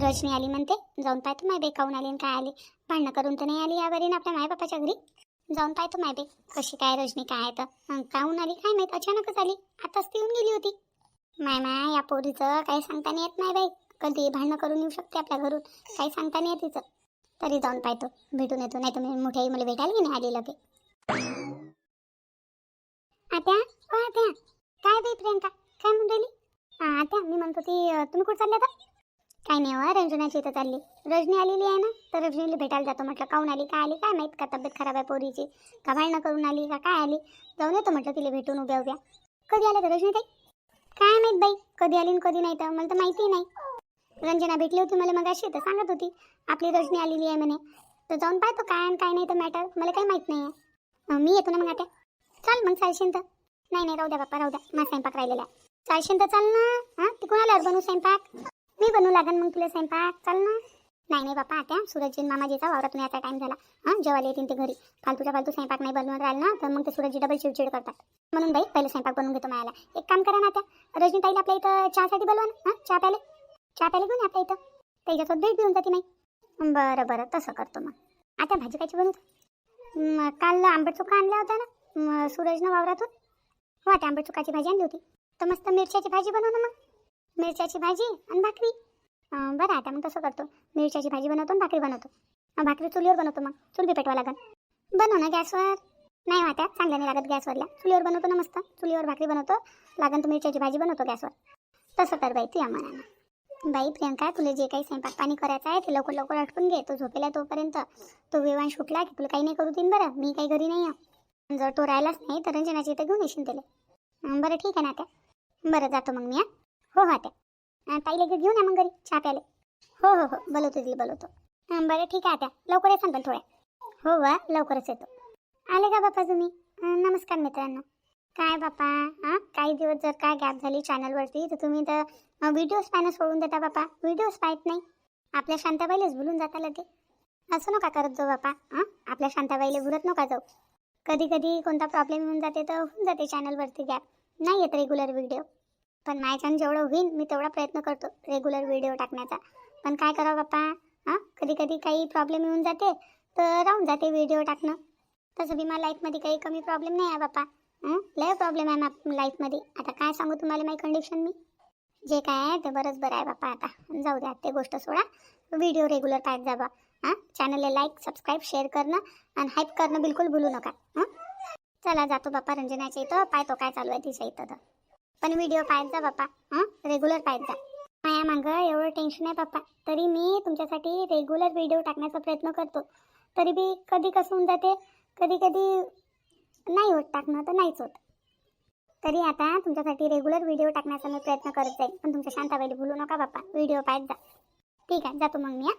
रजनी आली म्हणते. जाऊन पाहतो माय बाई काहून आली आणि काय आली. भांडणं करून तर नाही आली यावरीन आपल्या मायबापाच्या घरी. जाऊन पाहतो माय बाई कशी काय रजनी काय आहे तर काहून आली काय माहीत. अचानकच आली. आताच ती येऊन गेली होती. माय या पोरीचं काही सांगता नाही येत नाही बाई. कधी भांडणं करून येऊ शकते आपल्या घरून. काही सांगता नाही येत तिचं. तरी जाऊन पाहतो भेटून येतो. नाही तर मी मोठी आई मला भेटायला की नाही आली लगे. आत्या आत्या काय बाई प्रियंका काय म्हणून राहिली. आत्या मी म्हणतो ती तुम्ही कुठे चालले आता. काय नाही हो रंजनाची इथं चालली. रजनी आलेली आहे ना तर रजनीला भेटायला जातो म्हटलं. काहून आली काय आली काय माहीत. का तब्येत खराब आहे पोरीची का भांडणं करून आली का काय आली. जाऊन येतो म्हटलं तिला भेटून उभ्या उभ्या. कधी आल्या तर रजनी ताई काय माहीत बाई. कधी आली कधी नाही तर मला तर माहिती नाही. रंजना भेटली होती मला मग अशी तर सांगत होती आपली रजनी आलेली आहे म्हणे. तर जाऊन पाहतो काय आणि काय नाही तर मॅटर मला काही माहीत नाही आहे. मी येतो ना मग आता. चाल मग चालशील तर. नाही राहू द्या बाप्पा राहू द्या. माझा स्वयंपाक राहिलेला आहे. चालशील तर चाल ना. हां ती कोणाला बनवू स्वयंपाक. मी बनवू लागन मग तुला स्वयंपाक. चाल ना. नाही बाप्पा आता सूरजजी मामाजीचा वावरातून याचा टाईम झाला. जेवायला येतील ते घरी. फालतू स्वयंपाक नाही बनवून राहिला ना तर मग ते सूरजजी डबल चिडचिड करतात. म्हणून बाई पहिले स्वयंपाक बनवून घेतो मायाला. एक काम करा ना आता रजनी ताईला आपल्या इथं चहासाठी बोलवा ना. चहा प्याले घेऊन आपल्या इथं त्याच्यासोबत भेट घेऊन जाते नाही. बरं तसं करतो मग. आता भाजी कायची बनवतो. काल आंबट चुका आणल्या होत्या ना सूरजनं वावरातून. हो त्या आंबट चुकाची भाजी आणली होती. तर मस्त मिरच्याची भाजी बनव ना मग. मिरच्याची भाजी आणि भाकरी. बरं आता मग तसं करतो. मिरच्याची भाजी बनवतो आणि भाकरी बनवतो. भाकरी चुलीवर बनवतो मग. चूल बी पेटवा लागन. बनव ना गॅसवर. नाही वाट्या चांगल्या नाही लागत गॅसवरल्या. चुलीवर बनवतो ना मस्त. चुलीवर भाकरी बनवतो. लागन तर मिरच्याची भाजी बनवतो गॅसवर. तसं कर बाई तू या मनानं. बाई प्रियंका तुला जे काही स्वयंपाक पाणी करायचं आहे ते लवकर आटपून घे. तो झोपेला तोपर्यंत. तो विवान सुटला की तुला काही नाही करू देईन बरं. मी काही घरी नाही आहे. जर तो राहिलाच नाही तर रंजनाची इथं घेऊन येशील त्याला. बरं ठीक आहे ना त्या. बरं जातो मग मी. हो त्या ताईला घेऊन या मग घरी चहा प्याले. हो बोलवतो तिला बोलवतो. बरं ठीक आहे त्या लवकर येसान पण थोड्या. हो वा लवकरच येतो. आले का बाप्पा तुम्ही. नमस्कार मित्रांनो. काय बाप्पा काही दिवस जर काय गॅप झाली चॅनलवरती तर तुम्ही तर व्हिडिओज पाहणं सोडून देता बाप्पा. व्हिडिओज पाहत नाही. आपल्या शांताबाईलाच भुलून जाता लगे. असं नका करत जाऊ बाप्पा. आपल्या शांताबाईला भुलत नका जाऊ. कधी कोणता प्रॉब्लेम येऊन जाते तर होऊन जाते चॅनलवरती गॅप. नाही येत रेग्युलर व्हिडिओ. पण माझ्यानं जेवढं होईल मी तेवढा प्रयत्न करतो रेग्युलर व्हिडिओ टाकण्याचा. पण काय करावं बाप्पा कधी काही प्रॉब्लेम येऊन जाते तर राहून जाते व्हिडिओ टाकणं. तसं बी मला लाईफमध्ये काही कमी प्रॉब्लेम नाही आहे बाप्पा. लय प्रॉब्लेम आहे ना लाईफमध्ये. आता काय सांगू तुम्हाला माझी कंडिशन मी. जे काय आहे ते बरंच बरं आहे बाप्पा. आता जाऊ द्या ते गोष्ट सोडा. व्हिडिओ रेग्युलर पाहत जा बा. चॅनलला लाईक सबस्क्राईब शेअर करणं आणि हाईप करणं बिलकुल भूलू नका. चला जातो बाप्पा रंजनाच्या इथं. पाहतो काय चालू आहे तिच्या इथं तर. पण व्हिडिओ पाहत जा बाप्पा. रेग्युलर पाहत जा. माया मागं एवढं टेन्शन आहे बाप्पा. तरी मी तुमच्यासाठी रेग्युलर व्हिडिओ टाकण्याचा प्रयत्न करतो. तरी बी कधी कसं होऊन जाते. कधी नाही होत टाकणं तर नाहीच होत. तरी आता तुमच्यासाठी रेग्युलर व्हिडिओ टाकण्याचा मी प्रयत्न करत जाईल. पण तुमच्या शांताबाईला भूलू नका बाप्पा. व्हिडिओ पाहत जा. ठीक आहे जातो मग मी.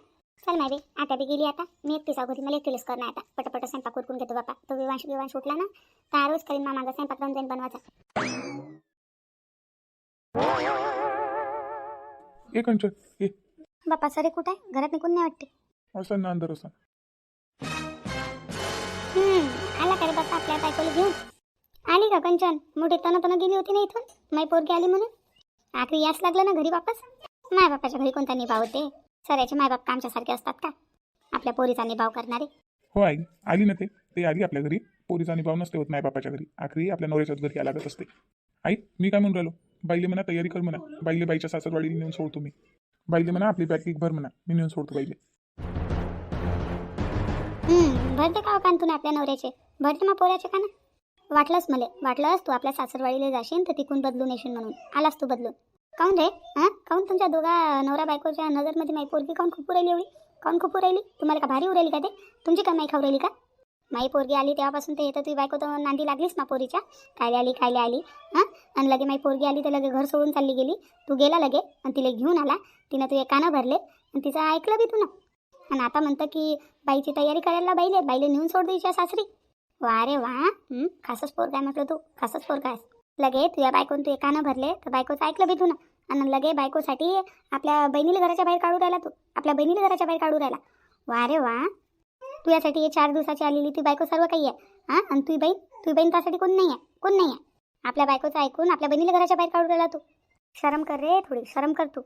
चल माय बी आता बी गेली. आता मी एकटीच घरी. मला एकटीलाच करणं आता. पटपट स्वयंपाक उरकून घेतो बाप्पा. तो विवान सुटला ना तर रोज करीन माझा स्वयंपाक रंजन बनवायचा. ये कंचन ये. बाप्पा सरे कुठं आहे. घरात निघून नाही वाटते. असं ना अंदर असं. आला का रे बाप्पा आपल्या बायकोला घेऊन. आली का कंचन. मोठी तन गेली होती ना इथून. माई पोरगी आली म्हणून. आखरी यास लागलं ना घरी वापस. माय बापाच्या घरी कोणता निभाव होते. सराचे मायबाप का आमच्यासारखे असतात का. आपल्या पोरीचा निभाव करणारे. हो आई आली ना ते आली आपल्या घरी. पोरीचा निभाव नसते होत नाही बापाच्या घरी. आखरी आपल्या नवऱ्याच्याच घरी लागत असते. आई मी काय म्हणून राहिलो. बाईले म्हणा तयारी कर म्हणा. बाईले बाईच्या सासरवाडीला नेऊन सोडतो मी. बाईले म्हणा आपली बॅग भर म्हणा. मी नेऊन सोडतो बाईले. भरते का कान आपल्या नवऱ्याचे. भरते मग पोऱ्याचे का ना. वाटलंच तू आपल्या सासरवाडीला जाशील तर तिकून बदलून येशील म्हणून. आलास तू बदलून. काऊन रे काऊन तुमच्या दोघा नवरा बायकोच्या नजरमध्ये माई पोरगी काऊन खूप राहिली एवढी. काऊन खूप राहिली. तुम्हाला का भारी उरायली का ते. तुमची का माई खाऊ राहिली का. माई पोरगी आली तेव्हापासून ते येतं तुझी बायको तर नांदी लागलीस ना पोरीच्या. कायले आली आणि लगे माई पोरगी आली तर लगे घर सोडून चालली गेली. तू गेला लगे आणि तिला घेऊन आला. तिनं तुझे कानं भरले आणि तिचं ऐकलं बी तू ना. आणि आता म्हणतं की बाईची तयारी करायला बाईले नेऊन सोड द्यायच्या सासरी. वा रे वा. खासच पोरगा आहे म्हटलं तू. खासच पोरगा आहेस. लगे तुझ्या बायकोन तू कानं भरले तर बायकोचं ऐकलं बी तू ना. आणि लगे बायकोसाठी आपल्या बहिणीला घराच्या बाहेर काढू राहिला तू. आपल्या बहिणीला घराच्या बाहेर काढू राहिला. वा रे वा. तुझ्यासाठी हे 4 दिवसाची आलेली ती बायको सर्व काही आहे. आणि तुझी बहीण त्यासाठी कोण नाही आहे. आपल्या बायकोचं ऐकून आपल्या बहिणीला घराच्या बाहेर काढू राहिला तू. शरम कर रे थोडी. शरम कर तू.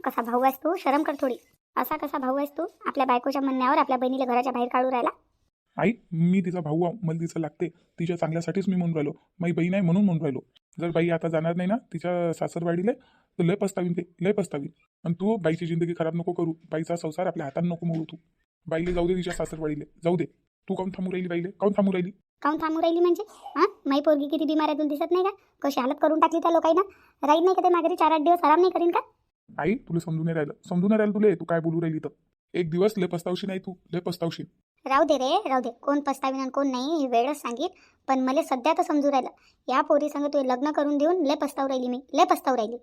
कसा भाऊ आहेस तू. शरम कर थोडी. असा कसा भाऊ आहेस तू आपल्या बायकोच्या म्हणण्यावर आपल्या बहिणीला घराच्या बाहेर काढू राहिला? आई मी तिचा भाऊ आहो, मला तिचं लागते. तिच्या चांगल्यासाठीच मी म्हणून राहिलो. माझी बहीण आहे म्हणून म्हणून राहिलो. जर बाई आता जाणार नाही ना तिच्या सासरवाडीला तर लय पस्तावीन, ते लय पस्तावीन. आणि तू बाईची जिंदगी खराब नको करू. बाईचा संसार आपल्या हाताने नको मोडू तू. बाईले जाऊ दे तिच्या सासरवाडीले, जाऊ दे. तू काऊन थांबू राहिली बाईले, काऊन थांबू राहिली? काऊन थांबू राहिली म्हणजे? हां, माई पोरगी किती बिमार आहे तुला दिसत नाही का? कशी हालत करून टाकली त्या लोकांना. राहील नाही का ते माघारी 4-8 दिवस आराम नाही करीन का? आई तुला समजून नाही राहिलं, समजून नाही राहिलं तुला. तू काय बोलू राहिली तर एक दिवस लय पस्तावशी नाही, तू लय पस्तावशी. राहू दे रे, राहू दे. कोण पस्तावीन आणि कोण नाही हे वेळच सांगीन. पण मला सध्या तर समजू राहिलं, या पोरी संग तू लग्न करून देऊन लय पस्ताव राहिली मी, लय पस्ताव राहिली.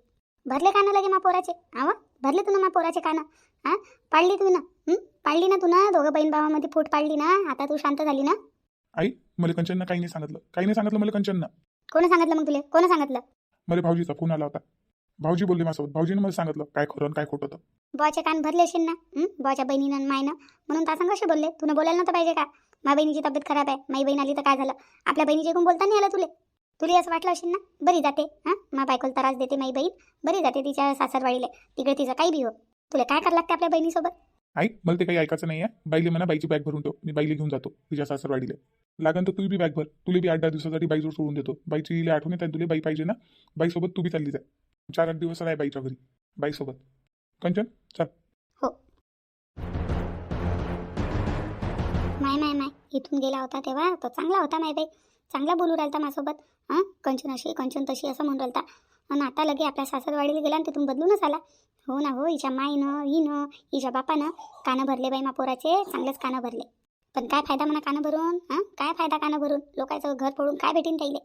भरले कानं लगे मा पोराचे? आवा भरले तू ना मा पोराचे कानं? हां, पाडली तू ना, पाडली ना तू ना. दोघं बहीण भावामध्ये फूट पाडली ना. आता तू शांत झाली ना? आई मला कंचननं काही नाही सांगितलं, काही नाही सांगितलं मला कंचननं. कोण सांगितलं मग तुला? कोण सांगितलं? मला भाऊजीचा फोन आला होता. भाऊजी बोलले माझ्यासोबत. भाऊजीने मला सांगितलं काय खरं आणि काय खोटं होतं. बुवाचे कान भरले असेल ना, बुवाच्या बहिणीनं आणि मायनं. म्हणून तासन कसे बोलले? तुला बोलायला नव्हतं पाहिजे का? मा बहिणीची तब्येत खराब आहे, माई बहीण आली तर काय झालं? आपल्या बहिणीचे कोण बोलता नाही आलं तुले? तुला असं वाटलं असेल ना? बरी जाते हां, मा बायकोला त्रास देते माई बहीण, बरी जाते तिच्या सासरवाडीला. तिकडे तिचं काही बी हो. तुला काय करायला लागते आपल्या बहिणीसोबत? आई मला ते काही ऐकायचं नाही आहे. बाईले म्हणा बाईची बॅग भरून ठेव, मी बाईले घेऊन जातो तिच्या सासरवाडीला. लागन तर तू बी बॅग भर, तुला बी 8-10 दिवसासाठी बाईजवळ सोडून देतो. बाईची इले आठवण येत तुला, बाई पाहिजे ना. बाईसोबत तू बी चालली जाय. 4-8 दिवस राह बाईच्या घरी बाईसोबत. कंचन चल. हो. माय इथून गेला होता तेव्हा तो चांगला होता माय बाई, चांगला बोलू राहिलता माझ्यासोबत. हां, कंचन अशी कंचन तशी असं म्हणून राहिलता. आणि आता लगे आपल्या सासरवाडीला गेला आणि तिथून बदलूनच आला. हो ना हो, हिच्या माईनं हिनं हिच्या बापानं कानं भरले बाई मा पोराचे, चांगलेच कानं भरले. पण काय फायदा म्हणा कानं भरून? हां, काय फायदा कानं भरून? लोकांचं घर फोडून काय भेटीन राहिले?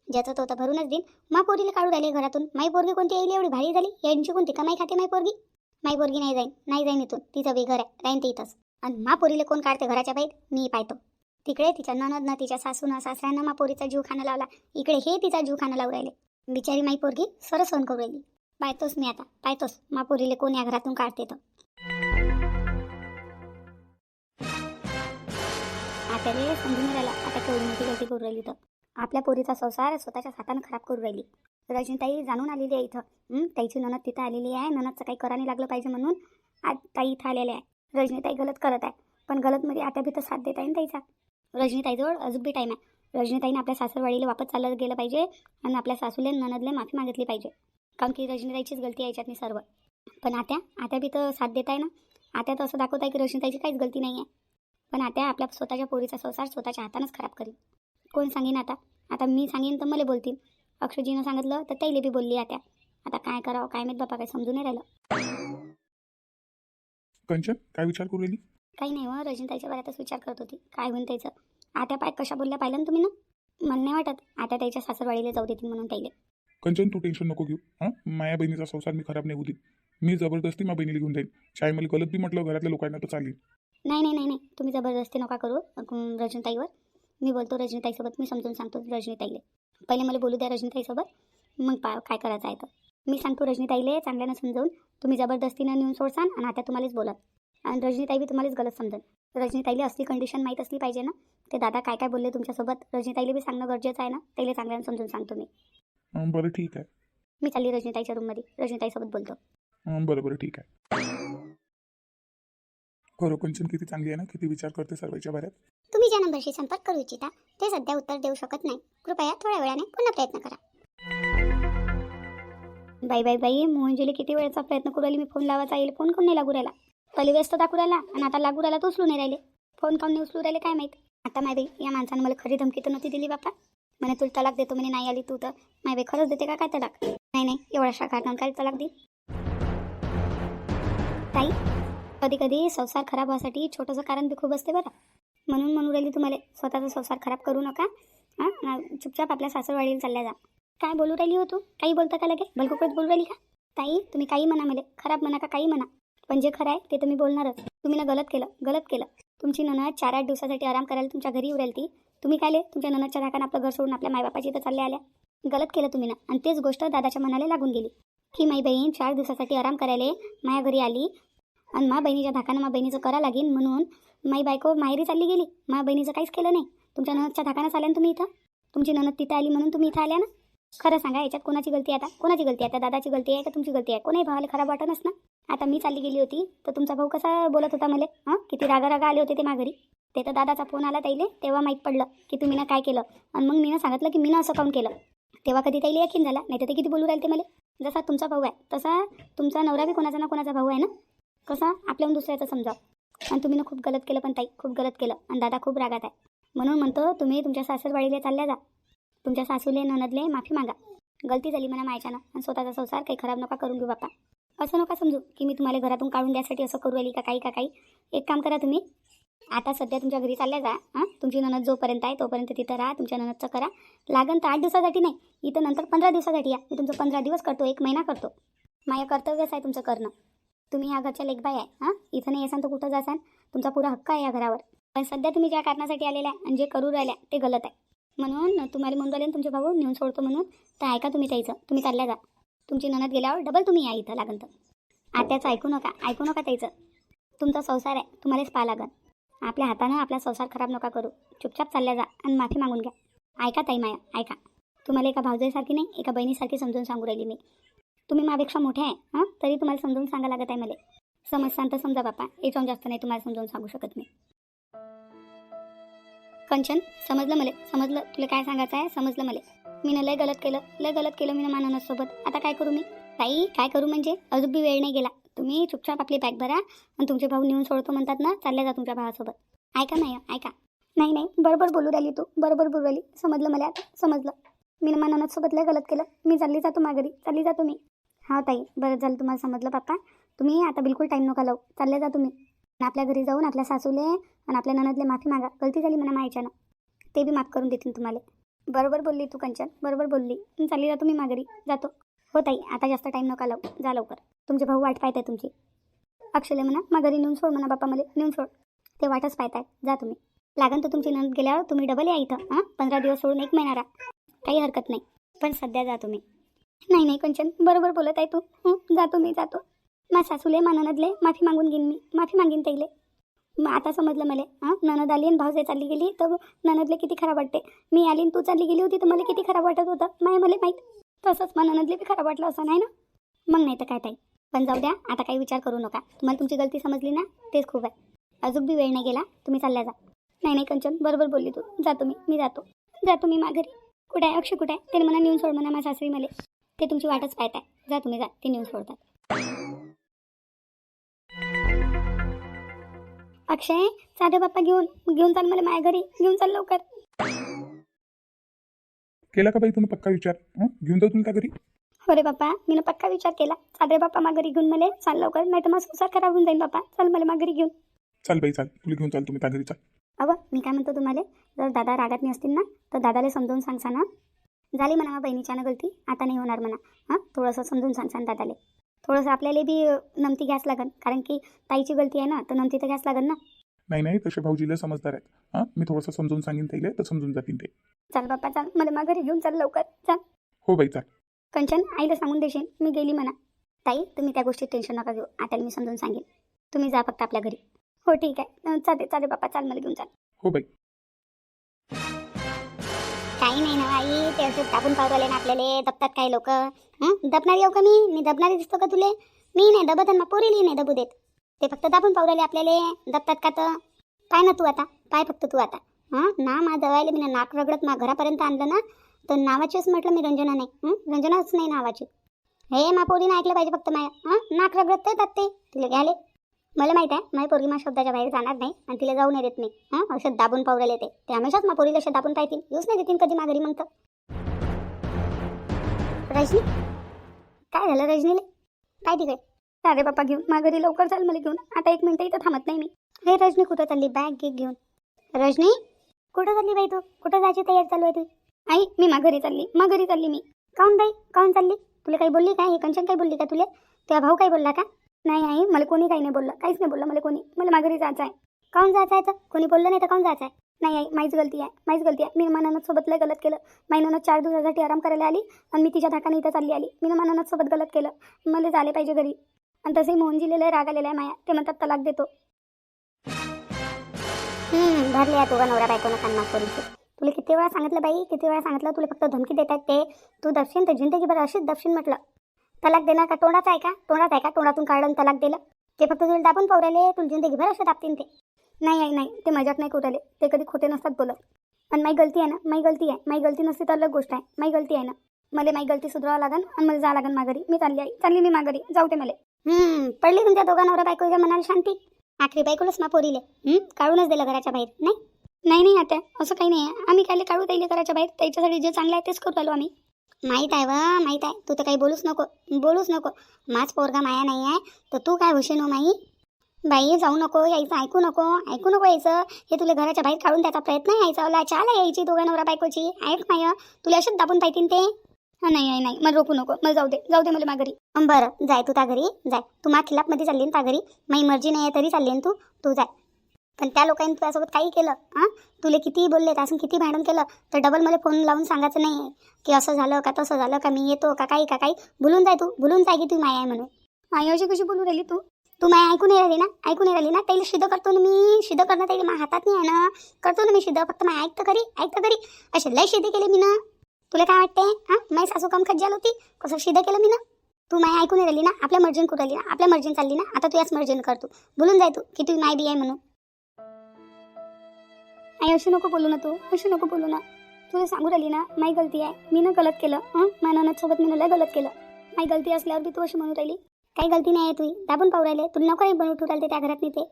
ज्याचं तो तर भरूनच देईन. मा पोरीला काढू राहिले घरातून. माई पोरगी कोणती येईल एवढी भारी झाली? यांची कोणती कमाई खाते माई पोरगी? माई पोरगी नाही जाईन इथून. तिचं बी घर आहे, राहीन ते इथंच. आणि मा पोरीला कोण काढते घराच्या बाहेर? मी पाहतो. तिकडे तिच्या ननदनं तिच्या सासूनं सासऱ्यानं मा पोरीचा जीव खाणं लावला. इकडे हे तिचा जीव खाणं लावू राहिले. बिचारी माई पोरगी सरस सहन करू राहिली. पाहतोस मी आता, पाहतोस मा पोरीले कोण या घरातून काढते तर. आपल्याला समजून राहिलं आता केवढी मोठी गलती करू राहिली तर. आपल्या पोरीचा संसार स्वतःच्या हातानं खराब करू राहिली. रजनीताई जाणून आलेली आहे इथं. ताईची ननद तिथं आलेली आहे. ननदचं काही करायला लागलं पाहिजे म्हणून आज ताई इथं आलेल्या आहे. रजनीताई गलत करत आहे, पण गलतमध्ये आता बी तर साथ देत आहे ना ताईचा. रजनीताईजवळ अजून बी टाईम आहे. रजनीताईने आपल्या सासरवाडीला वापस चाललं गेलं पाहिजे आणि आपल्या सासूले ननदले माफी मागितली पाहिजे. कारण की रजनीताईचीच गलती आहे याच्यातनी सर्व. पण आता बी तर साथ देत आहे ना. आता तर असं दाखवत आहे की रजनीताईची काहीच गलती नाही आहे. पण आता आपल्या स्वतःच्या पोरीचा संसार स्वतःच्या हातानंच खराब करीन. कोण सांगेन आता मी सांगेन तर मला बोलतील. अक्षयजीनं सांगितलं तर ताईले बी बोलली आता काय करावं काय माहीत बापा, काय समजून नाही राहिलं. कंचन काय विचार करू राहिली? काही नाही हो, रजनीताईच्या बऱ्यातच विचार करत होती काय होईन त्याचं. आता पाय कशा बोलल्या पाहिलं ना तुम्ही ना. मला नाही वाटत आता त्याच्या सासरवाडीला जाऊ देतील म्हणून ताईले. कंचन तू टेन्शन नको घेऊ. हां, माझ्या बहिणीचा संसार मी खराब नाही होती. मी जबरदस्ती माझ्या बहिणीला घेऊन जाईन. शाळे मला गलत बी म्हटलं घरातल्या लोकांना तर चालेल. नाही तुम्ही जबरदस्ती नका करू रजनीताईवर. मी बोलतो रजनीताईसोबत, मी समजून सांगतो रजनीताईले. पहिले मला बोलू द्या रजनीताईसोबत, मग काय करायचं आहे तर. मी सांगतो रजनीताईले चांगल्यानं समजावून. तुम्ही जबरदस्तीनं नेऊन सोडसान आणि आता तुम्हालाच बोलत. आणि रजनीताई बी तुम्हालाच गलत समजन. रजनीताईला असली कंडिशन माहीत असली पाहिजे ना. ते दादा काय बोलले तुमच्यासोबत रजनीताईला बी सांगणं गरजेचं आहे ना. त्याला चांगल्यानं समजून सांगतो मी. बरं ठीक आहे. मी चालली रजनीताईच्या रूममध्ये, रजनीताईसोबत बोलतो. बरं ठीक आहे. खरं कंचन किती चांगली आहे ना, किती विचार करते सर्वांच्या बाऱ्यात. तुम्ही ज्या नंबरशी संपर्क करू इच्छिता ते सध्या उत्तर देऊ शकत नाही. कृपया थोड्या वेळाने पुन्हा प्रयत्न करा. बाई मोहनजीले किती वेळेचा प्रयत्न करू राहिली मी फोन लावायचा. येईल फोन कोण नाही लागू राहिला. पहिले व्यस्त दाखवू राहिला आणि आता लागू राहिला तर उचलू नाही राहिले. फोन काऊन नाही उचलू राहिले काय माहीत. आता माय बाई या माणसानं मला खरी धमकी तर नव्हती दिली बापा. म्हणे तुला तलाक देतो म्हणे, नाही आली तू तर. माय बाई खरंच देते का काय तलाक? नाही एवढा शाखा काय तलाक दे. ताई कधी कधी संसार खराब व्हासाठी छोटंसं कारण बी खूप असते बरं. म्हणून राहिली तुम्हाला स्वतःचा संसार खराब करू नका. हां, चुपचाप आपल्या सासरवाडीला चालल्या जा. काय बोलू राहिली हो तू? काही बोलता का लगे? भलकुकळत बोलू राहिली का? ताई तुम्ही काही म्हणा मला, खराब म्हणा का काही म्हणा, पण जे खरं आहे ते तर मी बोलणारच. तुम्ही ना गलत केलं. तुमची ननद 4-8 दिवसासाठी आराम करायला तुमच्या घरी येऊ राहिली ती. तुम्ही काय तुमच्या ननदच्या धाकानं आपलं घर सोडून आपल्या मायबापाची इथं चालल्या आल्या. गलत केलं तुम्ही ना. आणि तेच गोष्ट दादाच्या मनाला लागून गेली की माई बहीण 4 दिवसासाठी आराम करायला माझ्या घरी आली आणि मा बहिणीच्या धाकानं मा बहिणीचं करा लागेल म्हणून माई बायको माहेरी चालली गेली. मा बहिणीचं काहीच केलं नाही. तुमच्या ननदच्या धाकानं आल्या ना तुम्ही इथं. तुमची ननद तिथं आली म्हणून तुम्ही इथं आल्या ना. खरं सांगा याच्यात कोणाची गलती आहे आता? कोणाची गलती आहे? त्या दादाची गलती आहे का तुमची गलती आहे? कोणाही भावाला खराब वाटणच ना. आता मी चालली गेली होती तर तुमचा भाऊ कसा बोलत होता मला, किती रागा आले होते ते माघारी. ते तर दादाचा फोन आला त्याईले तेव्हा माहीत पडलं की तुम्ही ना काय केलं. आणि मग मी सांगितलं की मी ना असं काऊन केलं. तेव्हा कधी त्याईले यकीन झाला, नाही तर ते किती बोलू राहिले ते मला. जसा तुमचा भाऊ आहे तसा तुमचा नवरा बी कोणाचा ना कोणाचा भाऊ आहे ना. कसा आपल्याहून दुसऱ्याचं समजा. आणि तुम्ही ना खूप गलत केलं पण ताई, खूप गलत केलं. आणि दादा खूप रागात आहे. म्हणून म्हणतो तुम्ही तुमच्या सासरवाडीला चालल्या जा. तुमच्या सासूले ननदले माफी मागा. गलती झाली म्हणा मायच्यानं. आणि स्वतःचा संसार काही खराब नका करून घेऊ बापा. असं नका समजू की मी तुम्हाला घरातून काढून द्यासाठी असं करू राहिली का काही. एक काम करा तुम्ही, आता सध्या तुमच्या घरी चालल्या जा. तुमची ननद जोपर्यंत आहे तोपर्यंत तिथं राहा. तुमच्या ननदचं करा. लागन तर 8 दिवसासाठी नाही, इथं नंतर 15 दिवसासाठी या. मी तुमचं 15 दिवस करतो, 1 महिना करतो. माझं कर्तव्यच आहे तुमचं करणं. तुम्ही ह्या घरच्या लेकबाई आहे. इथं नाही येसान तर कुठं जासान. तुमचा पुरा हक्क आहे या घरावर. पण सध्या तुम्ही ज्या कारणासाठी आलेल्या आणि जे करू राहिल्या ते गलत आहे. म्हणून तुम्हाला म्हणून राहिले तुमचे भाऊ नेऊन सोडतो म्हणून. तर ऐका तुम्ही त्याचं, तुम्ही चालल्या जा. तुमची ननद गेल्यावर डबल तुम्ही या इथं लागन तर. आत्याचं ऐकू नका त्याचं. तुमचा संसार आहे, तुम्हालाच पाहा लागन. आपल्या हातानं आपला संसार खराब नका करू. चुपचाप चालल्या जा आणि माफी मागून घ्या. ऐका ताई माया, ऐका. तुम्हाला एका भावजाईसारखी नाही, एका बहिणीसारखी समजून सांगू राहिली मी. तुम्ही माझ्यापेक्षा मोठे आहे, तरी तुम्हाला समजून सांगा लागत आहे मला. समजसान तर समजा बापा, याच्याहून जास्त नाही तुम्हाला समजून सांगू शकत मी. कंचन, समजलं तुला काय सांगायचं आहे समजलं मला. मी लय गलत केलं मी मानससोबत. आता काय करू मी ताई, काय करू म्हणजे अजून बी वेळ नाही गेला. तुम्ही चुपचाप आपली बॅग भरा आणि तुमचे भाऊ नेऊन सोडतो म्हणतात ना, चालल्या जा तुमच्या भावासोबत. ऐका नाही, ऐका. नाही बरोबर बोलू राहिली तू, बरोबर बोलू राहिली. समजलं मला, आता समजलं. मी ननदसोबत लय गलत केलं. मी चालली जातो माघारी, चालली जा तुम्ही. हा ताई, बरं झालं तुम्हाला समजलं पप्पा. तुम्ही आता बिलकुल टाईम नका लावू, चालले जा तुम्ही. आपल्या घरी जाऊन आपल्या सासूले आणि आपल्या ननदले माफी मागा. गलती झाली म्हणा मायच्यानं, ते बी माफ करून देतील तुम्हाला. बरोबर बोलली तू कंचन, बरोबर बोलली. चालली जा तुम्ही माघारी. जातो. हो ताई, आता जास्त टाईम नका लावू, जा लवकर. तुमचे भाऊ वाट पाहत आहे तुमची. अक्षयले म्हणा माघारी नेऊन सोड म्हणा बापा, मला नेऊन सोड. ते वाटच पाहत आहेत, जा तुम्ही. लागन तर तुमची ननद गेल्यावर तुम्ही डबल या इथं. 15 दिवस सोडून 1 महिना राहा, काही हरकत नाही. पण सध्या जा तुम्ही. नाही कंचन, बरोबर बोलत आहे तू. जातो मी, जातो. मा सासूले मा ननदले माफी मागून घेईन मी, माफी मागीन ताईले. मग आता समजलं मला. ननद आली आणि भाऊजे चालली गेली तर ननदले किती खराब वाटते. मी आली आणि तू चालली गेली होती तर मला किती खराब वाटत होतं, मला माहीत. तसंच मग ननदले बी खराब वाटलं असं, नाही ना. मग नाही तर काय ताई. पण जाऊ द्या, आता काही विचार करू नका. तुम्हाला तुमची गलती समजली ना, तेच खूप आहे. अजून बी वेळ नाही गेला, तुम्ही चालल्या जा. नाही कंचन, बरोबर बोलली तू. जातो मी जातो मी माघारी. कुठे आहे अक्षय, कुठे आहे? त्याने मला नेऊन सोड म्हणा माझ्या सासरी मला. ते तुमची वाटच पाहत आहे. जा तुम्ही, जा. ते नेऊन सोडतात. अक्षय, साधे बाप्पा घेऊन चाल मला माझ्या घरी, घेऊन चाल लवकर. केला का बाई तुम्ही पक्का विचार? घेऊन जाऊ तुम्ही का घरी? हो रे बाप्पा, मी पक्का विचार केला. साधे बाप्पा माघारी घेऊन मला चाल लवकर, नाही तर माझा संसार खराब होऊन जाईल बाप्पा. चल मला माघारी घेऊन. चाल बाई, चाल. तुला घेऊन चाल, तुम्ही त्या घरी चाल. मी काय म्हणतो तुम्हाला, जर दादा रागात नाही असतील ना तर दादाला समजावून सांगसा ना. झाली म्हणा बहिणीच्यानं गलती, आता नाही होणार म्हणा. थोडंसं समजून सांगसान दादाले. थोडंसं आपल्याला बी नमती घ्यास लागन, कारण की ताईची गलती आहे ना, तर नमती तर घ्यास लागन ना. नाही तसे भाऊजीला समजदार आहेत. मी थोडंसं समजून सांगेन ताईले, तर समजून जातील ते. चल बाप्पा, चाल. मला माघारी घेऊन चाल लवकर, चाल. हो बाई, चाल. कंचन, आईला सांगून देशील मी गेली म्हणा. ताई, तुम्ही त्या गोष्टीत टेन्शन नका घेऊ. आता मी समजून सांगेन. तुम्ही जा फक्त आपल्या घरी. हो ठीक आहे, चालेल बाप्पा, चाल. मला घेऊन चाल. हो बाई. काही नाही ना आई, ते असं दाबून पाहू राहिले ना आपल्याला. दबतात काही लोक. दबणार येऊ का मी दबणारी दिसतो का तुले? मी नाही दबत आणि पोरीली नाही दबू देत. ते फक्त दाबून पाहू राहिले आपल्याला. दबतात का? तर पाय ना तू आता, पाय फक्त तू आता. ना मा दवायला मी नाक रगडत मा घरापर्यंत आणलं ना, तर नावाचीच म्हटलं मी रंजना नाही. रंजनाच नाही नावाची. हे मा पोरीनं ऐकलं पाहिजे फक्त माया. नाक रगडत येतात ते तिला घ्याले. मला माहित आहे माझी पोरगी माझ्या शब्दाच्या बाहेर जाणार नाही आणि तिला जाऊ नाही देत मी. असं दाबून पाहू राहिले ते हमेशाच मा पोरीला असे दाबून पाहतील, येऊच नाही देतील कधी माघारी. मग तर रजनी, काय झालं रजनीले? काय तिकडे? अरे बाप्पा, घेऊन माघारी लवकर चाल मला घेऊन. आता 1 मिनिट इथं थांबत नाही मी. हे रजनी, कुठं चालली? बॅग घेऊन. रजनी, कुठं चालली बाई तू? कुठं जायची तयारी चालू आहे तुझी? आई, मी माघारी चालली मी. काऊन बाई, काऊन चालली? तुला काही बोलली काय? हे कंचन काही बोलली का तुला? तुझा भाऊ काही बोलला का? नाही आई, मला कोणी काही नाही बोललं, काहीच नाही बोललं मला कोणी. मला माघारी जायचं आहे. काऊन जायचं आहे? तर कोणी बोललं नाही तर काऊन जायचं आहे? नाही आई, माझीच गलती आहे. मी ननदसोबत लय गलत केलं. माझी ननद 4 दिवसासाठी आराम करायला आली आणि मी तिच्या धाकाने इथं चालली आली. मी ननदसोबत गलत केलं. मला झाले पाहिजे घरी. आणि तसंही मोहनजीला राग आलेला आहे माया. ते म्हणतात तलाक देतो. भरले आहे तुझा नवरा बायकोनं कान्ना पोरीचे. तुला किती वेळा सांगितलं बाई, किती वेळा सांगितलं. तुला फक्त धमकी देतात ते. तू दर्शन तर जिंदगीभर अशीच दर्शन म्हटलं. तलाक देणार का तोंडाचा आहे का? तोंडाचा आहे का? तोंडातून काढलं आणि तलाक दिलं. ते फक्त तुला दाबून पावराले, तुला जिंदगीभर असं दाबतीन ते. नाही आई नाही, ते मजाक नाही करू राहिले, ते कधी खोटे नसतात बोलत. आणि माझी गलती आहे ना, माझी गलती आहे. माझी गलती नसती तर अलग गोष्ट आहे. माझी गलती आहे ना, मला माझी गलती सुधारावं लागेल आणि मला जावं लागेल माघारी. मी चालली आई, चालली मी माघारी, जाऊ ते मला. पडली तुमच्या दोघा नवरा बायकोच्या मनाला शांती. आखरी बायकोलाच मा पोरीले काढूनच दिलं घराच्या बाहेर. नाही नाही नाही आता असं काही नाही आहे. आम्ही काय काढू त्याला घराच्या बाहेर? त्याच्यासाठी जे चांगलं आहे तेच करू राहिलो आम्ही. माहीत आहे वा, माहीत आहे. तू तर काही बोलूच नको, बोलूच नको. माझ पोरगा माया नाही आहे तर तू काय हुशेन हो माई? बाई जाऊ नको, यायचं ऐकू नको, ऐकू नको यायचं. हे तुला घराच्या बाहेर काढून द्यायचा प्रयत्न आहे यायचा. ओला चाल यायची दोघा नवरा बायकोची. ऐक माय, तुला अशाच दाबून पाहिजे ते. नाही नाही नाही, मला रोखू नको, मला जाऊ दे मला माघारी. बरं जाय तू त्या घरी जाय. तू मा खिलाफमध्ये चालली ना त्या घरी. माझी मर्जी नाही आहे तरी चालली ना तू जाय. पण त्या लोकांनी तुझ्यासोबत काही केलं तुला कितीही बोलले त्यासून किती भांडण केलं तर डबल मला फोन लावून सांगायचं नाही की असं झालं का तसं झालं का मी येतो का काही भुलून जाय. तू भुलून जाय की तू माया आहे म्हणून. आई अशी कशी बोलू राहिली तू माया ऐकून राहिली ना. त्याला सिद्ध करतो ना मी. सिद्ध करणं त्याला माझ्या हातात नाही आहे ना. करतो ना मी सिद्ध. फक्त माया ऐकतं करी असे लय सिद्ध केले मी ना. तुला काय वाटते माझी सासू कम खज्जाल होती कसं सिद्ध केलं मी ना. तू माया ऐकून राहिली ना. आपल्या मर्जीन करू राहिली ना. आपल्या मर्जीन चालली ना. आता तू याच मर्जीन करतो. भुलून जाय तू की तू माय बी आहे म्हणून. आई अशी नको बोलू ना तू. अशी नको बोलू ना. तुला सांगू राहिली ना माझी गलती आहे. मी ना गलत केलं. माझ्या ननदसोबत मी लय गलत केलं. माझी गलती असल्यावर बी तू अशी म्हणू राहिली. काही गलती नाही आहे तुझी. दाबून पाहू राहिले. तुला नोकरी बनवून ठेवू राहिले त्या घरात. ते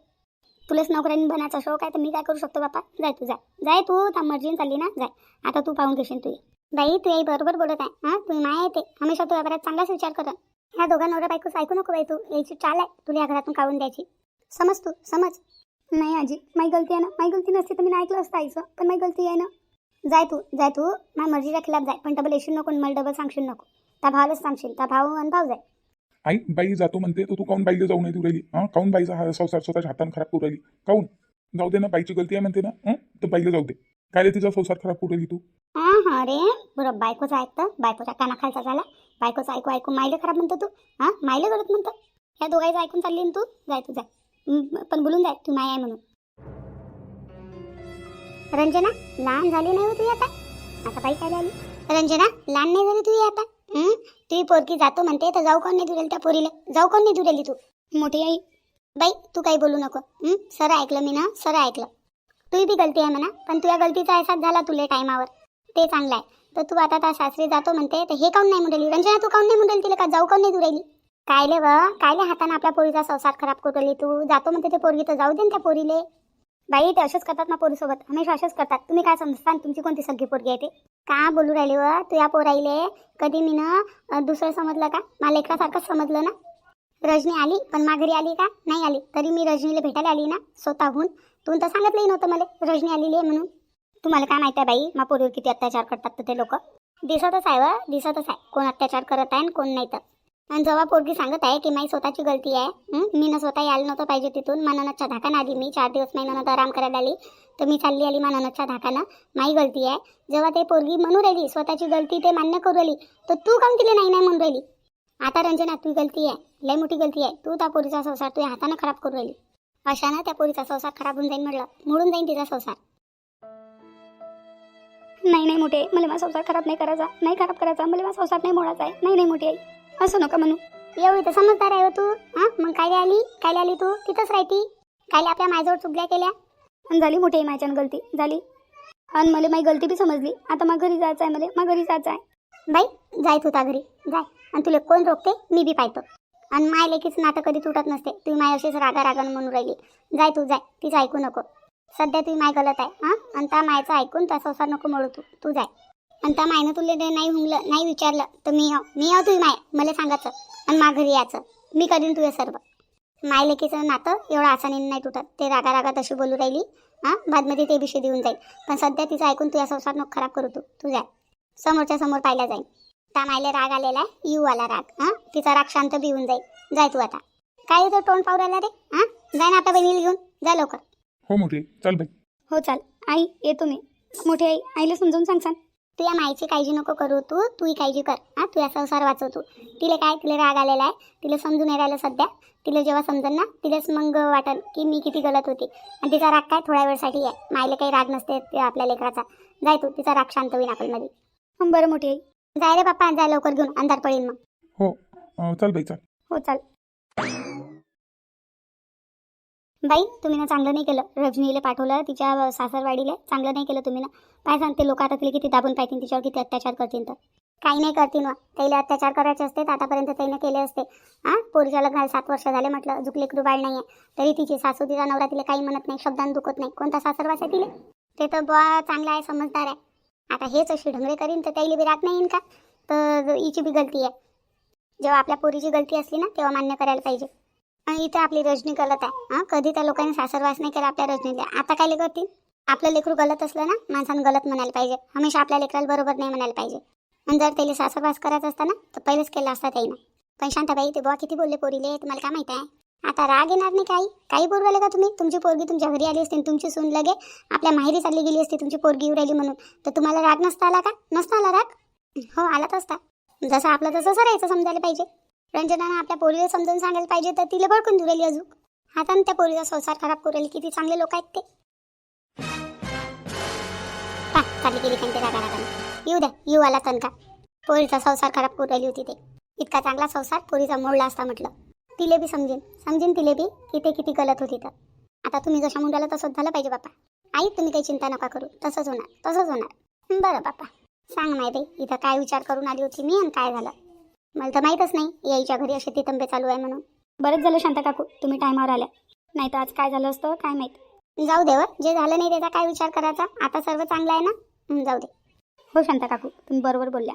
तुलाच नोकऱ्यांनी बनायचा शौक आहे तर मी काय करू शकतो बापा. जाय तू त्या मर्जीन चालली ना. जाय आता तू पाहून घेशील तुझी. बाई तू आई बरोबर बोलत आहे. तुम्ही माया येते हमेशा तुझ्या घरात चांगलाच विचार कर. ह्या दोघा नवरा बायकोच ऐकू नको बाई. तू याची चाल आहे तुला या घरातून काढून द्यायची. समज तू समज. नाही आजी माझी गलती आहे ना. माझी गलती नसती तर मी नाही ऐकलं असतं आईचं. पण माझी गलती आहे ना. जाय तू माझ्या मर्जीच्या खिलाफ जाय. पण डबल येशील नको मला डबल सांगशील नको. त्या भावालाच सांगशील. त्या भाऊ आणि भाऊ जाय. आई बाई जातो म्हणते तर तू काऊन बाईला जाऊ नाही तू राहिली? काऊन बाईचा हा संसार स्वतःच्या हाताने खराब करू राहिली? काऊन? जाऊ दे ना, बाईची गलती आहे म्हणते ना. तर बाईला जाऊ दे. काय रे तिचा संसार खराब करू राहिली तू? हा रे बरोबर. बायकोचं ऐकतं. बायकोच्या कानाखालचा झाला. बायकोचं ऐकू मायला खराब म्हणतो तू. मायला गलत म्हणतो. ह्या दोघांचं ऐकून चालली ना तू. जाय पण बोलून जाय तू माय आहे म्हणून. रंजना लहान झाली नाही हो तू आता बाई काय झाली? रंजना लहान नाही झाली तू आता. तुझी पोरगी जातो म्हणते तर जाऊ कोण नाही दुरेल त्या पोरीला? जाऊ कोण नाही दुरेली तू? मोठी आई बाई तू काही बोलू नको. सर ऐकलं मी ना. सर ऐकलं. तुझी बी गलती आहे म्हणा. पण तुझ्या गलतीचा अहसास झाला तुले टायमावर. ते चांगलं आहे. तर तू आता त्या सासरी जातो म्हणते तर हे काऊन नाही म्हणली? रंजना तू काऊन नाही म्हणली तिला? का जाऊ काऊन नाही दुरेली? कायले हाताने आपल्या पोरीचा संसार खराब करू राहिली तू? जातो म्हणते ते पोरगी तर जाऊ दे ना त्या पोरीले. बाई ते असेच करतात ना पोरीसोबत. हमेशा असेच करतात. तुम्ही काय समजता? तुमची कोणती सगळी पोरगी आहे ते? का बोलू राहिली व तू या पोराईले? कधी मी ना दुसरं समजलं का? मला लेकरासारखंच समजलं ना. रजनी आली पण माघारी आली का? नाही आली. तरी मी रजनीला भेटायला आली ना स्वतःहून. तू तर सांगितलंही नव्हतं मला रजनी आलेली आहे म्हणून. तुम्हाला काय माहिती आहे बाई मा पोरीवर किती अत्याचार करतात तर ते लोक. दिसतच आहे व दिसतच आहे कोण अत्याचार करत आहे आणि कोण नाही तर. आणि जेव्हा पोरगी सांगत आहे की माझी स्वतःची गलती आहे. मी ना स्वतः यायला नव्हतं पाहिजे तिथून. ननदच्या धाकानं आली मी. 4 दिवस माझी ननद आराम करायला आली तर मी चालली आली ननदच्या धाकानं. माझी गलती आहे. जेव्हा ते पोरगी म्हणू राहिली स्वतःची गलती ते मान्य करू राहिली तर तू काऊन तिला नाही म्हणून राहिली? आता रंजना तुझी गलती आहे. लय मोठी गलती आहे. तू त्या पोरीचा संसार तुझ्या हातानं खराब करू राहिली. अशानं त्या पोरीचा संसार खराब होऊन जाईल म्हटलं. मोडून जाईल तिचा संसार. नाही मोठी आई मला माझा संसार खराब नाही करायचा. नाही खराब करायचा. मला माझा संसार नाही मोडायचा आहे. नाही मोठी आई असं नका म्हणू. एवढी तर समजदार आहे तू. मग काय आली तू? तिथंच राहती. काय आपल्या मायजवळ चुगल्या केल्या? आणि झाली मोठी माझ्यानं गलती झाली. आणि मला माझी गलती बी समजली. आता मग घरी जायचं आहे. मला घरी जायचं आहे. बाई जाय तू त्या घरी जाय. आणि तुला कोण रोखते? मी बी पाहतो. आणि माय लेकीचं नाटक कधी तुटत नसते. तुम्ही माय अशीच रागानं म्हणून राहिली. जाय तू जाय. तिचं ऐकू नको. सध्या तुम्ही माय गलत आहे. आणि त्या मायचं ऐकून त्या संसार नको मोडू तू जाय. आणि त्या मायनं तुला नाही हुंगलं नाही विचारलं तर मी आहो तुझी माय. मला सांगायचं आणि माघारी यायचं. मी करीन तुझे सर्व. माय लेकीचं नातं एवढं आसानीने नाही तुटत. ते रागात अशी बोलू राहिली. बादमध्ये ते विषय देऊन जाईल. पण सध्या तिचं ऐकून तुझ्या संसार नको खराब करू तू जाय. समोरच्या समोर पाहिला जाईल. त्या मायला राग आलेला आहे. येऊ आला राग. तिचा राग शांत बी होऊन जाईल. जाय तू आता. काय तो तोंड पाहू राहिला रे? जाय ना आता बहिणीला घेऊन. जा लवकर. हो मोठी चल बाई. हो चाल आई येतो मी. मोठी आई आईला समजून सांग. तू या मायची काळजी नको करू. तूही काळजी कर. तू या संसार वाचव तू. तिला राग आलेला आहे. तिला समजून नाही राहिलं सध्या. तिला जेव्हा समजेल ना तिलाच मग वाटेल की मी किती गलत होती. आणि तिचा राग काय थोड्या वेळसाठी आहे. मायला काही राग नसते ते आपल्या लेकराचा. जाय तू. तिचा राग शांत होईल आपल्यामध्ये. बरं मोठी आई. जाय रे बाप्पा जाय लवकर घेऊन. अंधार पडेल मग. हो चल बाई चल. हो चाल. बाई तुम्ही ना चांगलं नाही केलं, रजनीला पाठवलं तिच्या सासरवाडीला, चांगलं नाही केलं तुम्ही ना. काय सांगते लोक आता तिला किती दाबून पाहतील, तिच्यावर किती अत्याचार करतील. तर काही नाही करतील ना, त्याला अत्याचार करायचे असते तर आतापर्यंत त्याने केले असते. पोरीच्या लग्नाला 7 वर्ष झाले म्हटलं, अजून लेकरू बाळ नाही आहे तरी तिची सासू तिचा नवरा तिला काही म्हणत नाही, शब्दांत दुखत नाही. कोणता सासरवास आहे तिले? ते तर बुवा चांगला आहे, समजदार आहे. आता हेच अशी ढंगरे करीन तर त्याला बी राग नाही येईन का? तर हिची बी गलती आहे. जेव्हा आपल्या पोरीची गलती असली ना तेव्हा मान्य करायला पाहिजे. आणि इथं आपली रजनी गलत आहे. कधी त्या लोकांनी सासरवास नाही केला आपल्या रजनीला, आता काय करतील? आपलं लेकरू गलत असलं ना माणसानं गलत म्हणायला पाहिजे, हमेशा आपल्या लेकराला बरोबर नाही म्हणायला पाहिजे. आणि जर त्याला सासरवास करायचा असता ना तर पहिलेच केला असता त्याईनं. पण शांताबाई ते बुवा किती बोलले पोरीले, तुम्हाला काय माहिती आहे? आता राग येणार नाही काही बोलू राहिले का तुम्ही? तुमची पोरगी तुमच्या घरी आली असती, तुमची सून लगे आपल्या माहेरी चालली गेली असती तुमची पोरगी येऊ राहिली म्हणून, तर तुम्हाला राग नसता आला का? नसता आला राग? हो आलाच असता. जसं आपलं तसं सरायचं समजायला पाहिजे. रंजनानं आपल्या पोरीला समजावून सांगायला पाहिजे, तर तिला भडकून देऊ राहिली अजून. हातानं त्या पोरीचा संसार खराब करू राहिली. किती चांगले लोक आहेत ते. चालली गेली काही रागा रागाने. येऊ द्या, येऊ आला तनका. पोरीचा संसार खराब करू राहिली होती ते. इतका चांगला संसार पोरीचा मोडला असता म्हटलं. तिले बी समजेन तिले बी की ते किती गलत होती. तर आता तुम्ही जशा मुलाला तसंच झालं पाहिजे बापा. आई तुम्ही काही चिंता नका करू, तसंच होणार. बरं बापा. सांग नाही बाई, इथं काय विचार करून आली होती मी आणि काय झालं मला तर माहीतच नाही. यायच्या घरी अशी ती तंबे चालू आहे म्हणून. बरंच झालं शांता काकू तुम्ही टायमावर आल्या, नाही तर आज काय झालं असतं काय माहीत. जाऊ दे, जे झालं नाही त्याचा काय विचार करायचा, आता सर्व चांगलं आहे ना. जाऊ दे. हो शांता काकू तुम्ही बरोबर बोलल्या.